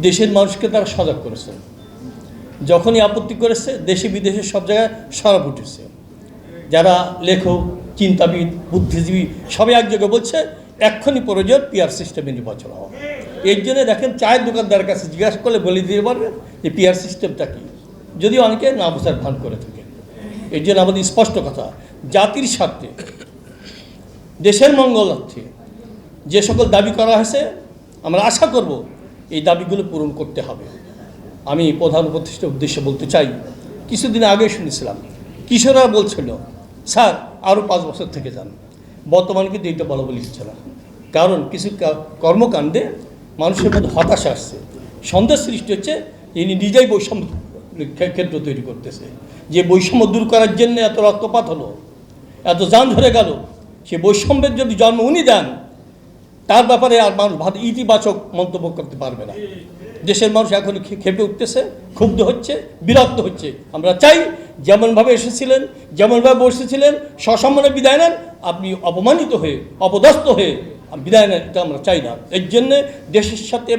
দেশের মানুষকে তারা সজাগ করেছেন। যখনই আপত্তি করেছে দেশে বিদেশে সব জায়গায় সরব উঠেছে। যারা লেখক, চিন্তাবিদ, বুদ্ধিজীবী সবাই এক জায়গায় বলছে এক্ষুনি প্রয়োজন পিআর সিস্টেমে নির্বাচন হওয়া। এর জন্য দেখেন চায়ের দোকানদারের কাছে জিজ্ঞাসা করলে বলে দিতে পারবে যে পিআর সিস্টেমটা কী, যদিও অনেকে না বোঝার ভান করে থাকে। এর জন্য আমাদের স্পষ্ট কথা, জাতির স্বার্থে, দেশের মঙ্গলার্থে যে সকল দাবি করা হয়েছে আমরা আশা করব এই দাবিগুলো পূরণ করতে হবে। আমি প্রধান উপদেষ্টার উদ্দেশ্যে বলতে চাই, কিছুদিন আগে শুনেছিলাম কিশোররা বলছিল স্যার আরও 5 বছর থেকে যান। বর্তমানে কিন্তু এইটা বলা বলি হচ্ছে না, কারণ কিছু কর্মকাণ্ডে মানুষের মধ্যে হতাশা আসছে, সন্দেহ সৃষ্টি হচ্ছে। ইনি নিজেই বৈষম্য ক্ষেত্র তৈরি করতেছে। যে বৈষম্য দূর করার জন্য এত রক্তপাত হলো, এত যান ধরে গেল, সে বৈষম্যের যদি জন্ম উনি দেন তার ব্যাপারে আর মানুষ ইতিবাচক মন্তব্য করতে পারবে না। দেশের মানুষ এখন ক্ষেপে উঠতেছে, ক্ষুব্ধ হচ্ছে, বিরক্ত হচ্ছে। আমরা চাই যেমনভাবে এসেছিলেন, যেমনভাবে বসেছিলেন সসম্মানে বিদায় নেন। আপনি অপমানিত হয়ে, অপদস্থ হয়ে বিদায় নেন, এটা আমরা চাই না। এর জন্যে দেশের সাথে